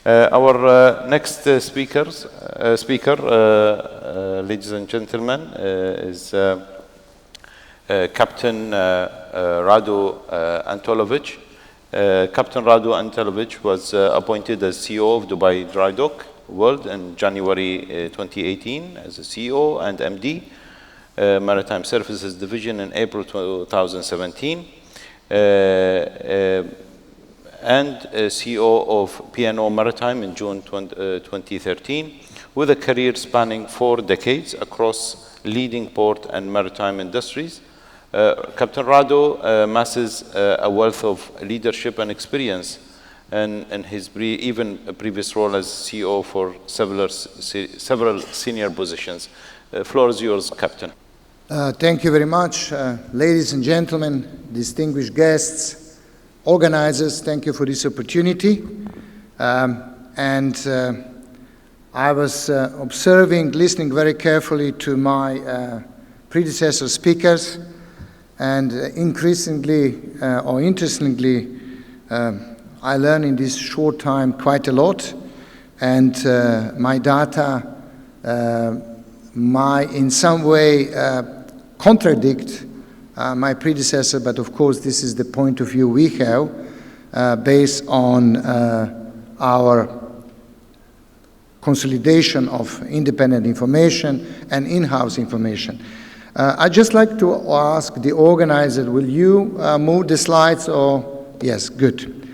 Our next speaker, ladies and gentlemen, is Captain Rado Antolovic. Captain Rado Antolovic was appointed as CEO of Dubai Drydocks World in January 2018 as a CEO and MD, Maritime Services Division in April 2017. And CEO of P&O Maritime in June 2013, with a career spanning 4 decades across leading port and maritime industries. Captain Rado amasses a wealth of leadership and experience in his even previous role as CEO for several senior positions. Floor is yours, Captain. Thank you very much. Ladies and gentlemen, distinguished guests, organizers, thank you for this opportunity. I was observing, listening very carefully to my predecessor speakers, and increasingly or interestingly, I learned in this short time quite a lot, and my data in some way contradict my predecessor, but of course this is the point of view we have based on our consolidation of independent information and in-house information. I'd just like to ask the organizer, will you move the slides or? Yes, good.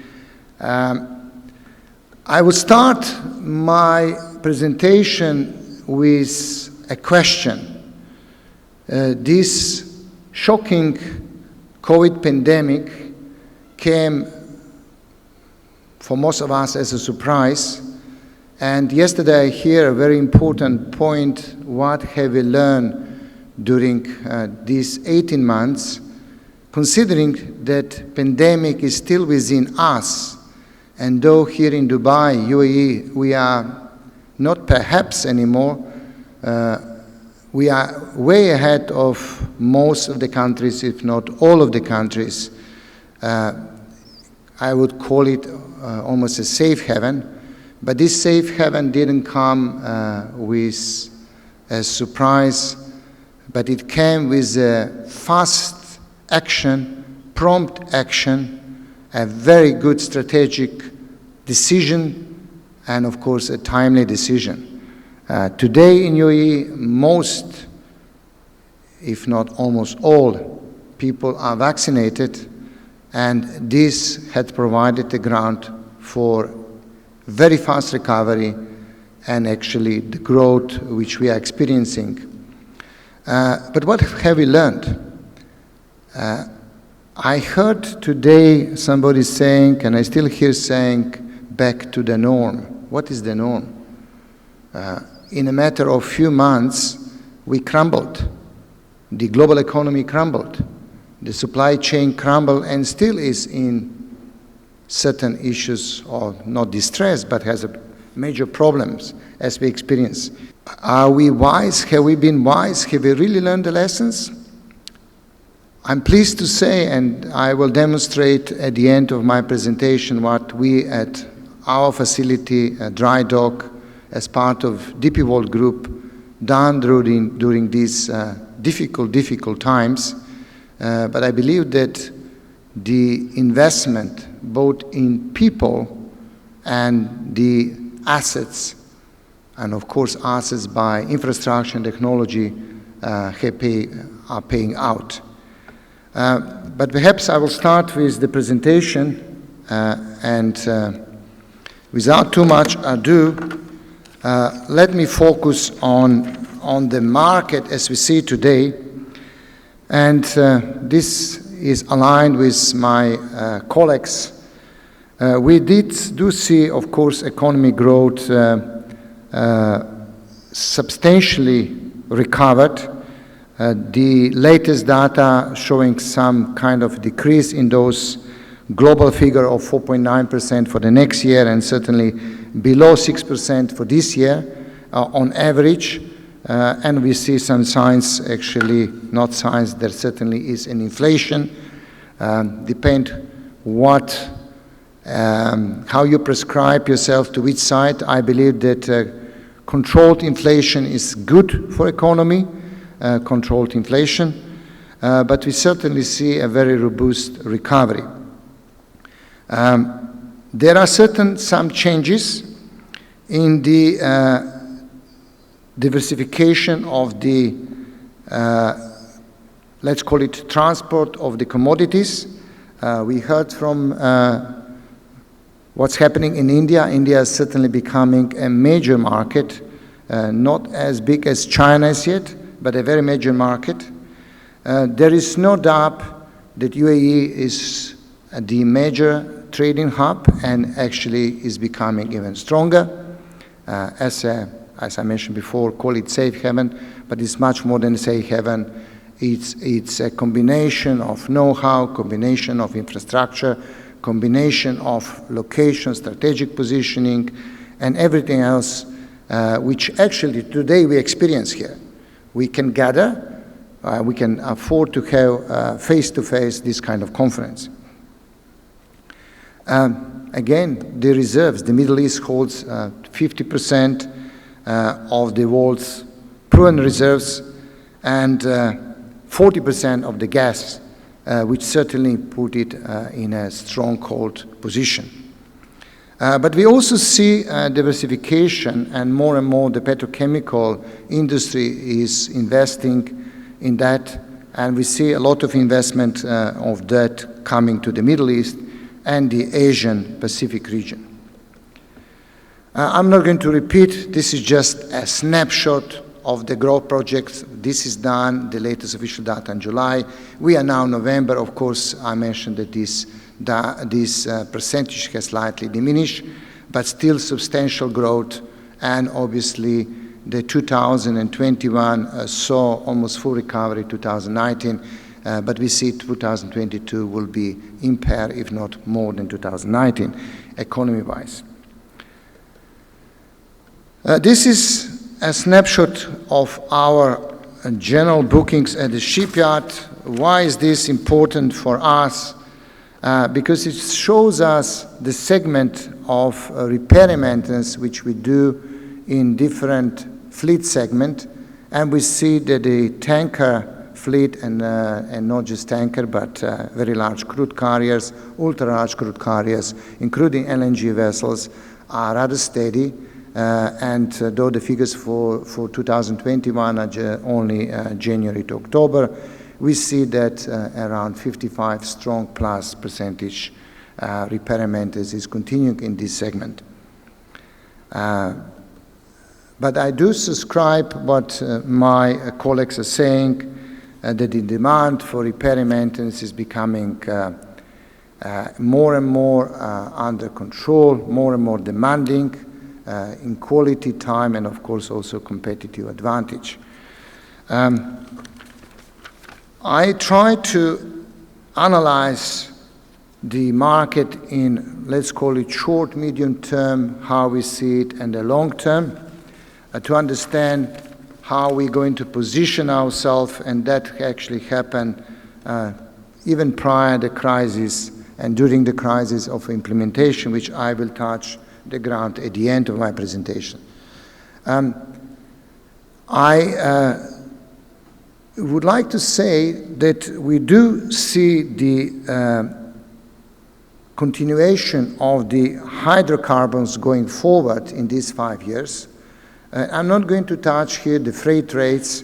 I will start my presentation with a question. This shocking COVID pandemic came for most of us as a surprise. And yesterday I hear a very important point. What have we learned during these 18 months, considering that pandemic is still within us, and though here in Dubai, UAE, we are not perhaps anymore, we are way ahead of most of the countries, if not all of the countries. I would call it almost a safe haven, but this safe haven didn't come with a surprise, but it came with a fast action, prompt action, a very good strategic decision, and of course a timely decision. Today in UAE, most, if not almost all, people are vaccinated, and this had provided the ground for very fast recovery and actually the growth which we are experiencing. But what have we learned? I heard today somebody saying, and I still hear saying, back to the norm. What is the norm? In a matter of few months, we crumbled. The global economy crumbled. The supply chain crumbled and still is in certain issues, or not distress, but has major problems as we experience. Are we wise? Have we been wise? Have we really learned the lessons? I'm pleased to say, and I will demonstrate at the end of my presentation what we at our facility at Drydocks, as part of DP World Group, done during these difficult times. But I believe that the investment, both in people and the assets, and of course assets by infrastructure and technology, are paying out. But perhaps I will start with the presentation, and without too much ado, let me focus on the market as we see today, and this is aligned with my colleagues. We do see, of course, economic growth substantially recovered. The latest data showing some kind of decrease in those global figure of 4.9% for the next year, and certainly below 6% for this year on average. And we see some signs, actually not signs, there certainly is an inflation. Depend what how you prescribe yourself to which side. I believe that controlled inflation is good for economy, controlled inflation, but we certainly see a very robust recovery. There are some changes in the diversification of the, let's call it transport of the commodities. We heard from what's happening in India. India is certainly becoming a major market, not as big as China is yet, but a very major market. There is no doubt that UAE is the major trading hub and actually is becoming even stronger. As I mentioned before, call it safe haven, but it's much more than a safe haven. It's a combination of know-how, combination of infrastructure, combination of location, strategic positioning, and everything else, which actually today we experience here. We can gather, we can afford to have face-to-face this kind of conference. Again, the reserves, the Middle East holds 50% of the world's proven reserves and 40% of the gas, which certainly put it in a stronghold position. But we also see diversification, and more the petrochemical industry is investing in that, and we see a lot of investment of that coming to the Middle East and the Asian Pacific region. I'm not going to repeat, this is just a snapshot of the growth projects. This is done, the latest official data in July. We are now in November. Of course, I mentioned that this percentage has slightly diminished, but still substantial growth, and obviously the 2021 saw almost full recovery, 2019, but we see 2022 will be impaired, if not more than 2019, economy-wise. This is a snapshot of our general bookings at the shipyard. Why is this important for us? Because it shows us the segment of repair and maintenance which we do in different fleet segment, and we see that the tanker fleet and not just tanker, but very large crude carriers, ultra-large crude carriers, including LNG vessels, are rather steady. And though the figures for 2021 are only January to October, we see that around 55 strong plus percentage repair and maintenance is continuing in this segment. But I do subscribe what my colleagues are saying, that the demand for repair and maintenance is becoming more and more under control, more and more demanding in quality, time, and of course also competitive advantage. I try to analyze the market in, let's call it short, medium term, how we see it, and the long term, to understand how we're going to position ourselves, and that actually happened even prior to the crisis and during the crisis of implementation, which I will touch the ground at the end of my presentation. I would like to say that we do see the continuation of the hydrocarbons going forward in these 5 years. I'm not going to touch here the freight rates,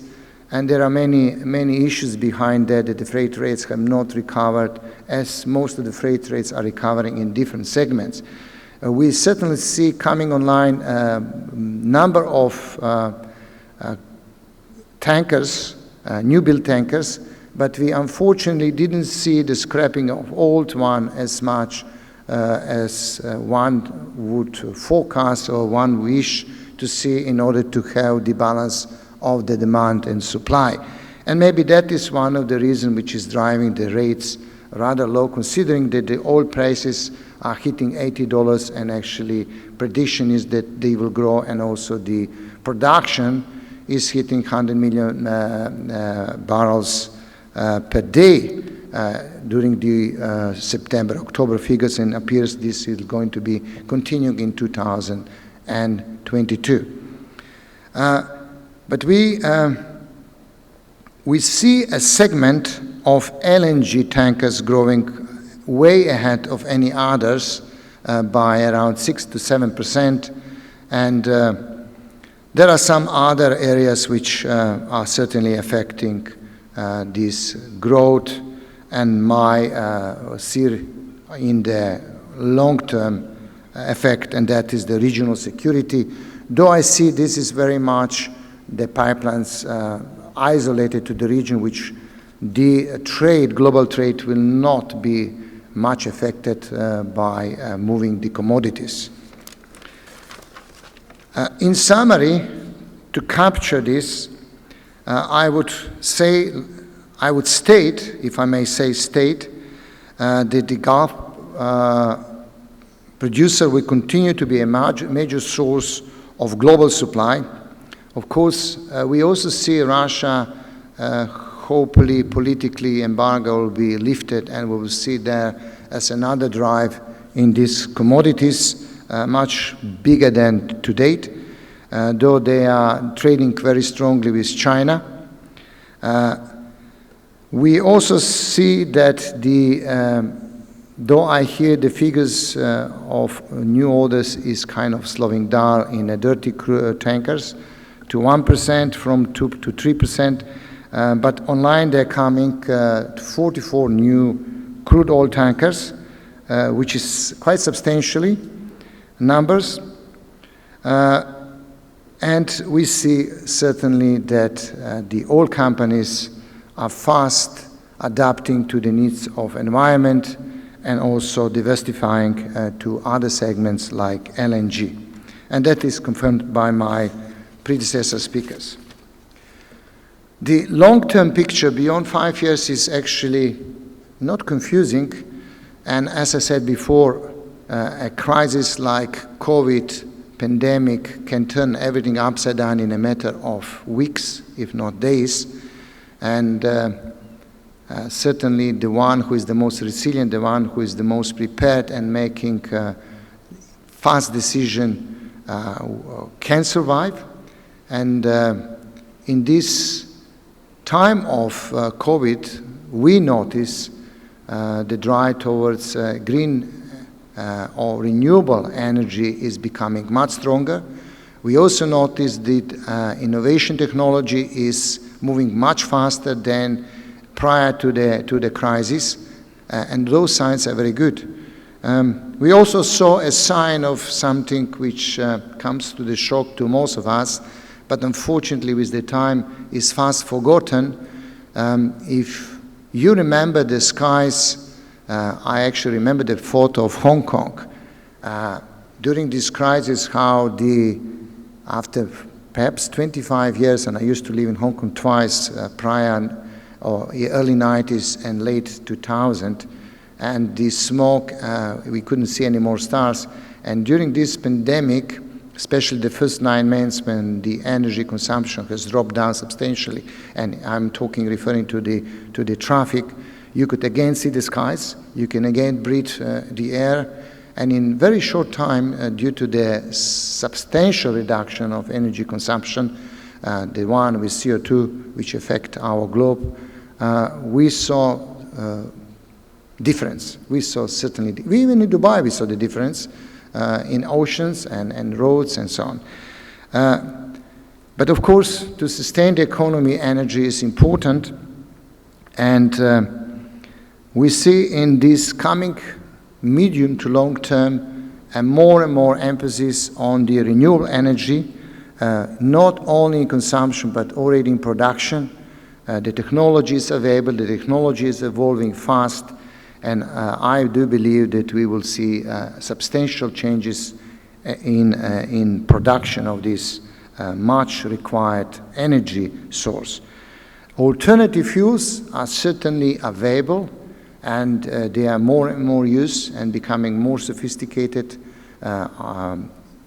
and there are many issues behind that the freight rates have not recovered, as most of the freight rates are recovering in different segments. We certainly see coming online number of tankers, new build tankers, but we unfortunately didn't see the scrapping of old one as much as one would forecast or one wish to see in order to have the balance of the demand and supply. And maybe that is one of the reasons which is driving the rates rather low, considering that the oil prices are hitting $80, and actually prediction is that they will grow, and also the production is hitting 100 million barrels per day, during the September-October figures, and appears this is going to be continuing in 2022. But we see a segment of LNG tankers growing way ahead of any others by around 6 to 7%, and there are some other areas which are certainly affecting this growth, and my see in the long-term effect, and that is the regional security. Though I see this is very much the pipelines isolated to the region, which the trade, global trade, will not be much affected by moving the commodities. In summary, to capture this, I would state, if I may say state, that the Gulf producer will continue to be a major source of global supply. Of course, we also see Russia, hopefully politically embargo will be lifted, and we will see there as another drive in these commodities, much bigger than to date, though they are trading very strongly with China. We also see that though I hear the figures of new orders is kind of slowing down in the dirty tankers to 1% from 2 to 3%, but online they're coming to 44 new crude oil tankers, which is quite substantially numbers. And we see certainly that the oil companies are fast adapting to the needs of environment and also diversifying to other segments like LNG. And that is confirmed by my predecessor speakers. The long-term picture beyond 5 years is actually not confusing, and as I said before, a crisis like COVID pandemic can turn everything upside down in a matter of weeks, if not days, and certainly the one who is the most resilient, the one who is the most prepared and making fast decision can survive. And in this time of COVID, we notice the drive towards green or renewable energy is becoming much stronger. We also notice that innovation technology is moving much faster than prior to the crisis, and those signs are very good. We also saw a sign of something which comes to the shock to most of us, but unfortunately with the time is fast forgotten. If you remember the skies, I actually remember the photo of Hong Kong. During this crisis, how after perhaps 25 years, and I used to live in Hong Kong twice prior, or early 90s and late 2000, and the smoke, we couldn't see any more stars. And during this pandemic, especially the first 9 months when the energy consumption has dropped down substantially, and I'm referring to the traffic, you could again see the skies, you can again breathe the air, and in very short time, due to the substantial reduction of energy consumption, the one with CO2, which affect our globe, we saw difference. We saw certainly, even in Dubai we saw the difference in oceans and roads and so on. But of course, to sustain the economy, energy is important, and we see in this coming medium to long term and more emphasis on the renewable energy, not only in consumption but already in production. The technology is available, the technology is evolving fast, and I do believe that we will see substantial changes in production of this much required energy source. Alternative fuels are certainly available, and they are more and more used and becoming more sophisticated.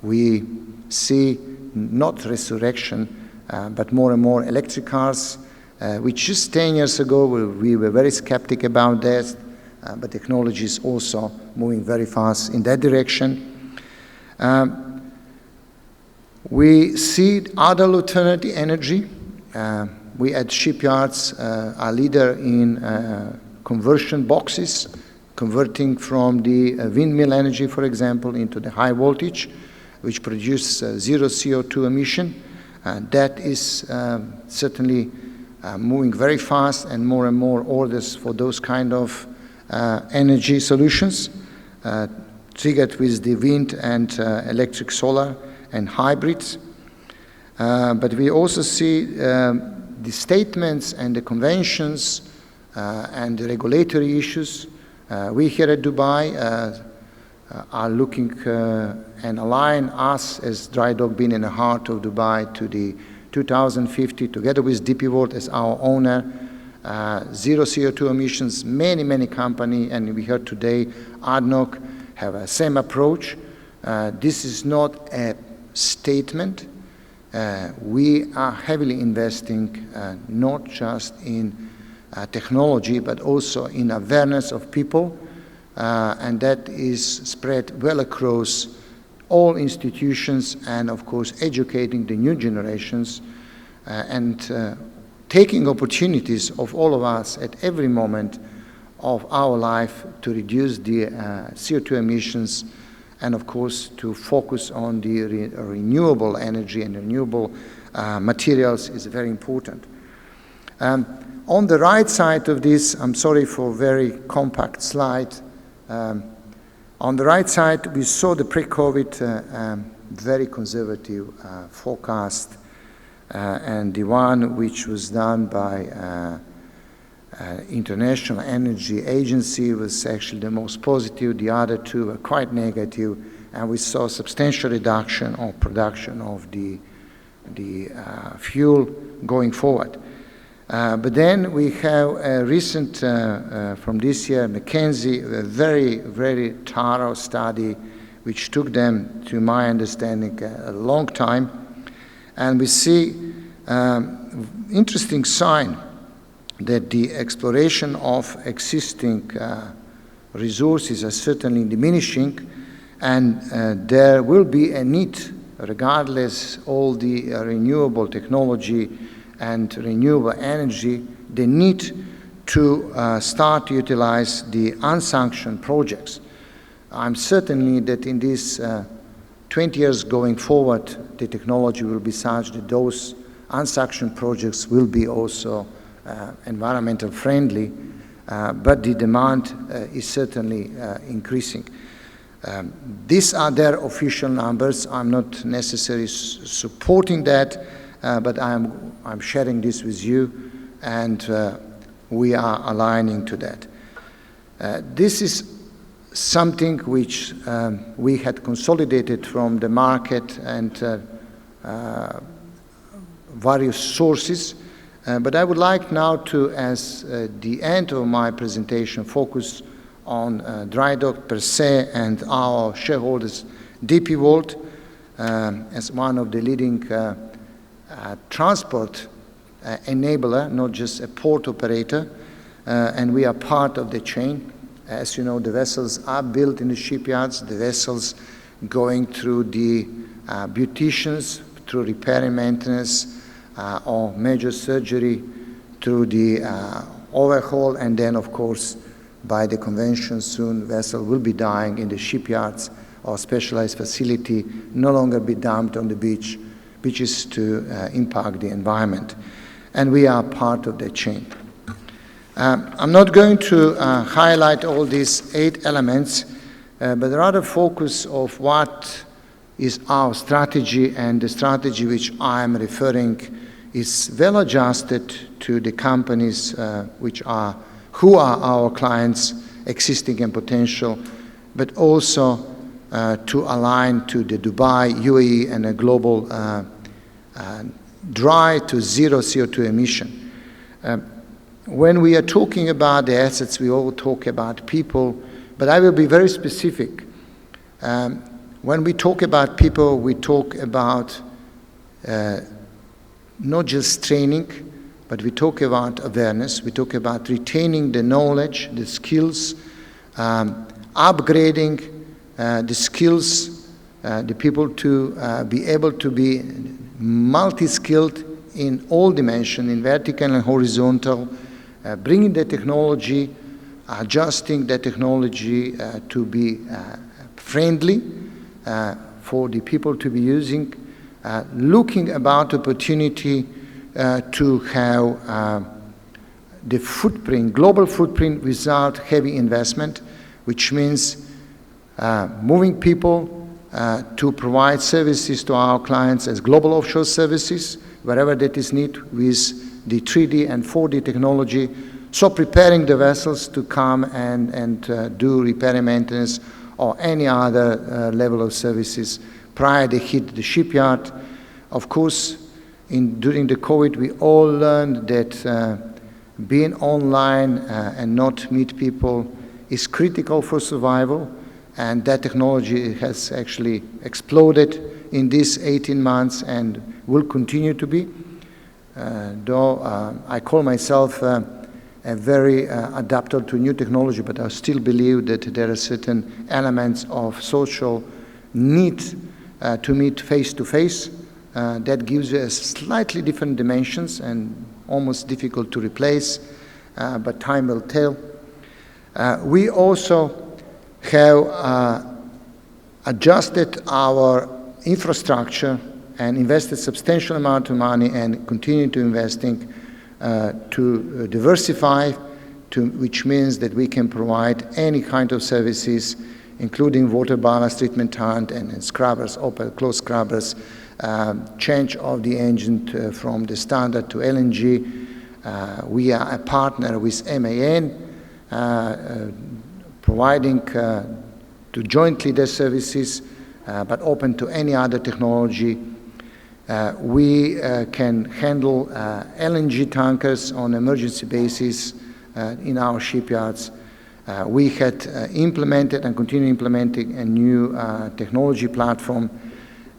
We see not resurrection, but more and more electric cars, which just 10 years ago we were very skeptic about that, but technology is also moving very fast in that direction. We see other alternative energy. We at shipyards are leader in conversion boxes, converting from the windmill energy, for example, into the high voltage, which produce zero CO2 emission. That is certainly moving very fast, and more orders for those kind of energy solutions, triggered with the wind and electric solar and hybrids. But we also see the statements and the conventions and the regulatory issues. We here at Dubai are looking and align us as Drydocks, being in the heart of Dubai, to the 2050, together with DP World as our owner, zero CO2 emissions. Many companies, and we heard today, ADNOC have a same approach. This is not a statement. We are heavily investing not just in technology, but also in awareness of people, and that is spread well across all institutions, and of course educating the new generations and taking opportunities of all of us at every moment of our life to reduce the CO2 emissions, and of course to focus on the renewable energy and renewable materials is very important. On the right side of this, I'm sorry for a very compact slide. On the right side, we saw the pre-COVID very conservative forecast, and the one which was done by International Energy Agency was actually the most positive. The other two were quite negative, and we saw substantial reduction of production of the fuel going forward. But then we have a recent, from this year, McKinsey, a very thorough study, which took them, to my understanding, a long time. And we see interesting sign that the exploration of existing resources are certainly diminishing, and there will be a need, regardless all the renewable technology and renewable energy, the need to start to utilize the unsanctioned projects. I'm certainly that in these 20 years going forward, the technology will be such that those unsanctioned projects will be also environmental friendly, but the demand is certainly increasing. These are their official numbers. I'm not necessarily supporting that, but I'm sharing this with you, and we are aligning to that. This is something which we had consolidated from the market and various sources, but I would like now to, as the end of my presentation, focus on Drydocks per se and our shareholders, DP World, as one of the leading transport enabler, not just a port operator, and we are part of the chain. As you know, the vessels are built in the shipyards, the vessels going through the beauticians, through repair and maintenance, or major surgery, through the overhaul, and then of course by the convention soon vessel will be dying in the shipyards or specialized facility, no longer be dumped on the beach, which is to impact the environment. And we are part of the chain. I'm not going to highlight all these 8 elements, but rather focus of what is our strategy, and the strategy which I'm referring is well adjusted to the companies who are our clients, existing and potential, but also to align to the Dubai, UAE, and a global drive to zero CO2 emission. When we are talking about the assets, we all talk about people, but I will be very specific. When we talk about people, we talk about not just training, but we talk about awareness, we talk about retaining the knowledge, the skills, upgrading the skills, the people to be able to be multi-skilled in all dimensions, in vertical and horizontal, bringing the technology, adjusting the technology to be friendly for the people to be using, looking about opportunity to have the footprint, global footprint without heavy investment, which means moving people to provide services to our clients as global offshore services, wherever that is needed with the 3D and 4D technology. So preparing the vessels to come and do repair and maintenance or any other level of services prior they hit the shipyard. Of course, during the COVID, we all learned that being online and not meet people is critical for survival, and that technology has actually exploded in these 18 months and will continue to be. Though I call myself a very adapted to new technology, but I still believe that there are certain elements of social need to meet face-to-face. That gives you a slightly different dimensions and almost difficult to replace, but time will tell. We also have adjusted our infrastructure and invested substantial amount of money and continue to investing to diversify, which means that we can provide any kind of services, including water ballast treatment plant and scrubbers, open, closed scrubbers, change of the engine from the standard to LNG. We are a partner with MAN, providing to jointly their services, but open to any other technology. We can handle LNG tankers on emergency basis in our shipyards. We had implemented and continue implementing a new technology platform,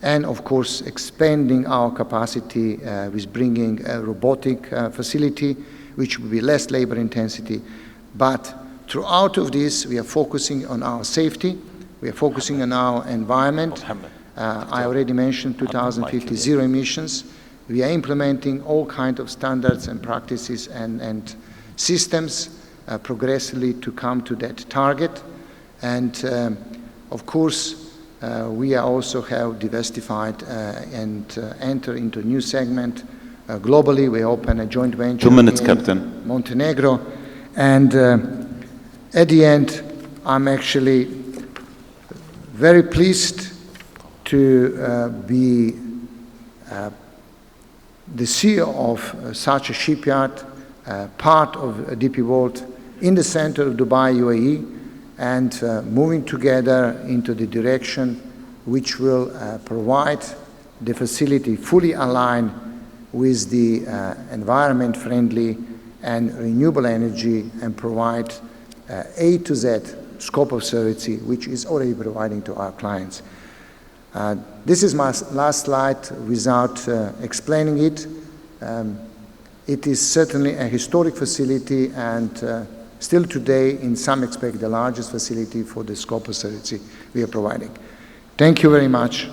and of course expanding our capacity with bringing a robotic facility, which will be less labor intensity. But throughout of this, we are focusing on our safety, we are focusing on our environment. I already mentioned 2050 zero emissions. We are implementing all kinds of standards and practices and systems progressively to come to that target. And of course, we are also have diversified and enter into a new segment. Globally, we open a joint venture 2 minutes, in Captain. Montenegro. And at the end, I'm actually very pleased to be the CEO of such a shipyard, part of DP World in the center of Dubai, UAE, and moving together into the direction which will provide the facility fully aligned with the environment-friendly and renewable energy, and provide A to Z scope of services, which is already providing to our clients. This is my last slide without explaining it. It is certainly a historic facility, and still today, in some aspect, the largest facility for the scope of services we are providing. Thank you very much.